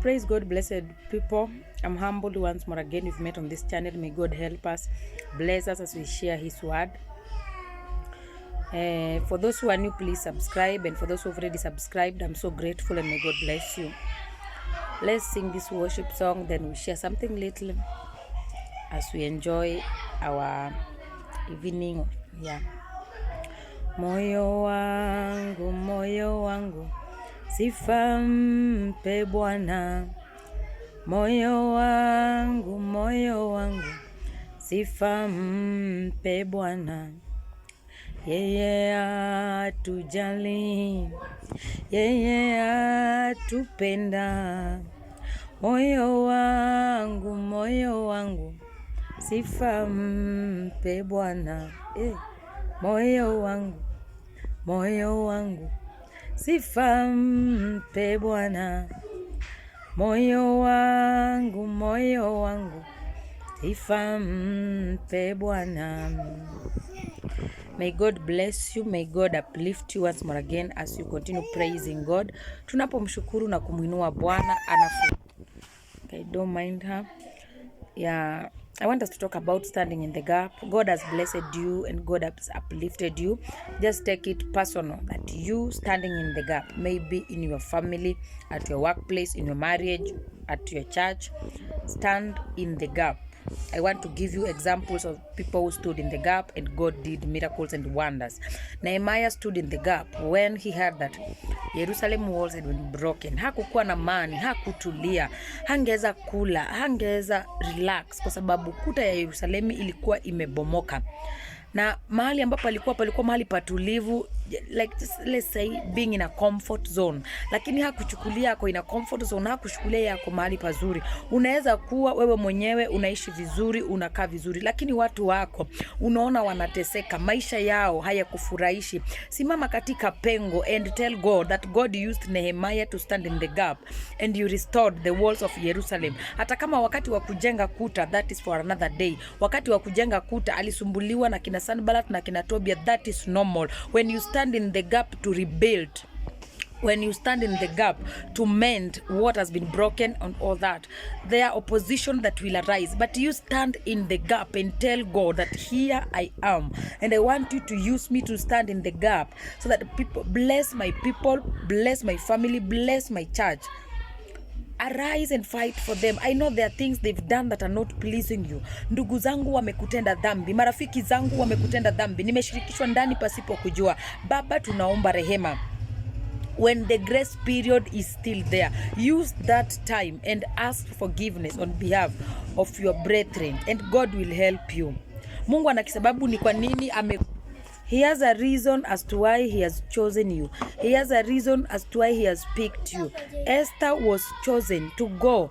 Praise God, blessed people. I'm humbled once more again. We've met on this channel. May God help us, bless us as we share His word. For those who are new, please subscribe. And for those who have already subscribed, I'm so grateful and may God bless you. Let's sing this worship song, then we share something little as we enjoy our evening. Yeah. Moyo wangu, sifa mpe Bwana. Moyo wangu, sifa mpe Bwana. Yeye atujali, yeye atupenda. Moyo wangu, sifa mpe Bwana. Moyo wangu, sifa mpe Bwana. Moyo wangu, sifa mpe Bwana. May God bless you. May God uplift you once more again as you continue praising God. Tunapomshukuru na kumuinua Bwana anafu. Okay, don't mind her. Yeah, I want us to talk about standing in the gap. God has blessed you and God has uplifted you. Just take it personal that you standing in the gap, maybe in your family, at your workplace, in your marriage, at your church. Stand in the gap. I want to give you examples of people who stood in the gap and God did miracles and wonders. Nehemiah stood in the gap when he heard that Jerusalem walls had been broken. Hakukuwa na amani, hakutulia, hangeweza kula, hangeweza relax kwa sababu kuta ya Yerusalemu ilikuwa imebomoka. Na mahali ambapo palikuwa mahali patulivu, like let's say being in a comfort zone. Lakini hakuchukulia yako in a comfort zone, hakuchukulia yako mahali pazuri. Unaweza kuwa wewe mwenyewe unaishi vizuri, unakaa vizuri, lakini watu wako unaona wanateseka, maisha yao hayakufurahishi. Simama katika pengo and tell God that God used Nehemiah to stand in the gap and you restored the walls of Jerusalem. Hata kama wakati wa kujenga kuta, that is for another day. Wakati wa kujenga kuta alisumbuliwa na kina Sanballat na kina Tobia, that is normal. When you stand in the gap to rebuild, when you stand in the gap to mend what has been broken and all that, there are opposition that will arise, but you stand in the gap and tell God that here I am and I want you to use me to stand in the gap so that people bless my people, bless my family, bless my church. Arise and fight for them. I know there are things they've done that are not pleasing you. Ndugu zangu wamekutenda dhambi, marafiki zangu wamekutenda dhambi, nimeshirikishwa ndani pasipo kujua. Baba, tunaomba rehema. When the grace period is still there, use that time and ask forgiveness on behalf of your brethren and God will help you. Mungu ana kisababu ni kwa nini He has a reason as to why he has chosen you. He has a reason as to why he has picked you. Esther was chosen to go.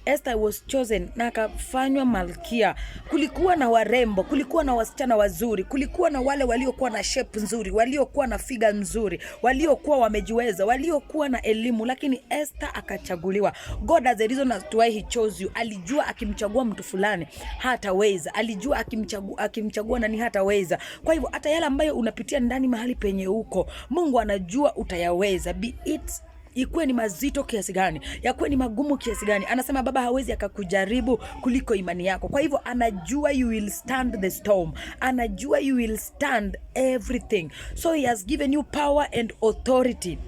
Esther was chosen na akafanywa malkia. Kulikuwa na warembo, kulikuwa na wasichana wazuri, kulikuwa na wale waliokuwa na shape nzuri, waliokuwa na figure nzuri, waliokuwa wamejiweza, waliokuwa na elimu, lakini Esther akachaguliwa. God has a reason as to why he chose you. Alijua akimchagua mtu fulani hataweza. Alijua akimchagua nani hataweza. Kwa hivyo hata yale ambayo unapitia ndani mahali penye uko, Mungu anajua utayaweza. Be it ikuwe ni mazito kiasi gani, yakuwe ni magumu kiasi gani, anasema Baba hawezi akakujaribu kuliko imani yako. Kwa hivyo anajua you will stand the storm, anajua you will stand everything. So he has given you power and authority.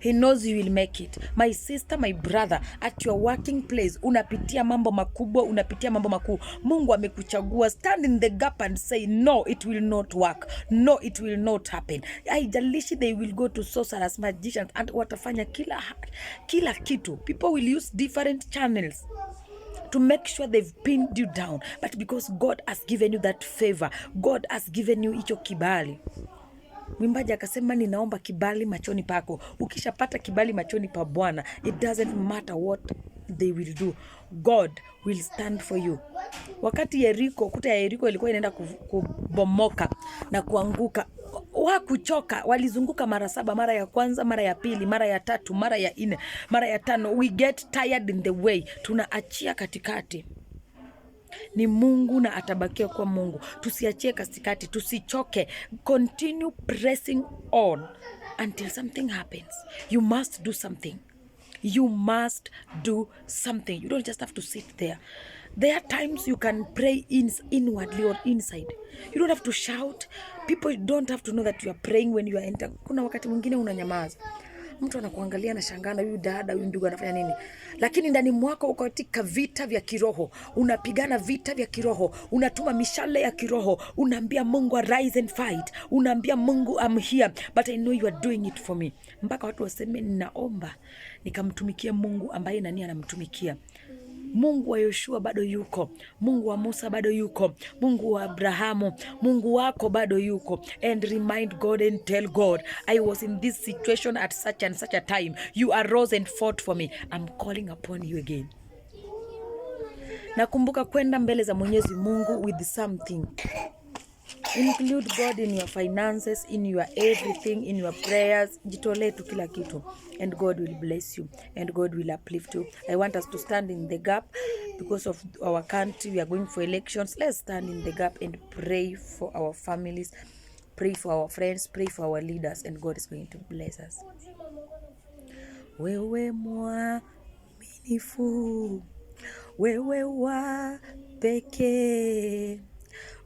He knows you will make it. My sister, my brother, at your working place, unapitia mambo makubwa, unapitia mambo makuu. Mungu amekuchagua. Stand in the gap and say, no, it will not work. No, it will not happen. Haijalishi they will go to sorcerers, magicians, and watafanya kila kitu. People will use different channels to make sure they've pinned you down. But because God has given you that favor, God has given you hicho kibali. Mwimbaji akasema ninaomba kibali machoni pako. Ukishapata kibali machoni pa Bwana, it doesn't matter what they will do. God will stand for you. Wakati kuta ya Yeriko ilikuwa inaenda kubomoka na kuanguka, wakuchoka, walizunguka mara 7, mara ya kwanza, mara ya pili, mara ya 3, mara ya 4, mara ya 5. We get tired in the way. Tunaachia katikati. Ni Mungu na atabakia kwa Mungu. Tusiachie katikati, tusichoke. Continue pressing on until something happens. You must do something. You must do something. You don't just have to sit there. There are times you can pray inwardly or inside. You don't have to shout. People don't have to know that you are praying when you are entering. Kuna wakati mwingine unanyamaza. Mtu anakuangalia na shangana, huyu dada, huyu ndugu anafanya nini? Lakini ndani mwako uko katika vita vya kiroho. Unapigana vita vya kiroho. Unatuma mishale ya kiroho. Unaambia Mungu arise and fight. Unaambia Mungu I'm here, but I know you are doing it for me. Mpaka watu waseme ninaomba nikamtumikia Mungu ambaye nani anamtumikia. Mungu wa Yoshua bado yuko. Mungu wa Musa bado yuko. Mungu wa Abrahamu, Mungu wako bado yuko. And remind God and tell God, I was in this situation at such and such a time. You arose and fought for me. I'm calling upon you again. Nakumbuka kwenda mbele za Mwenyezi Mungu with something. Include God in your finances, in your everything, in your prayers. Jitolee tu kila kitu, and God will bless you, and God will uplift you. I want us to stand in the gap because of our country. We are going for elections. Let's stand in the gap and pray for our families, pray for our friends, pray for our leaders, and God is going to bless us. Wewe mwaminifu, wewe wa pekee,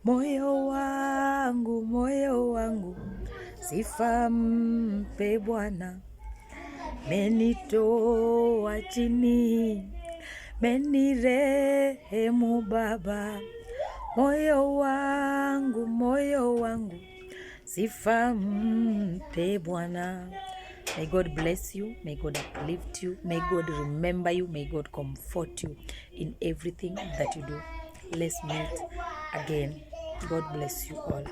moyo wangu, sifa mpe Bwana. Menitoa chini, menirehemu Baba. Moyo wangu, sifa mpe Bwana. May God bless you. May God uplift you. May God remember you. May God comfort you in everything that you do. Let's meet again. God bless you all.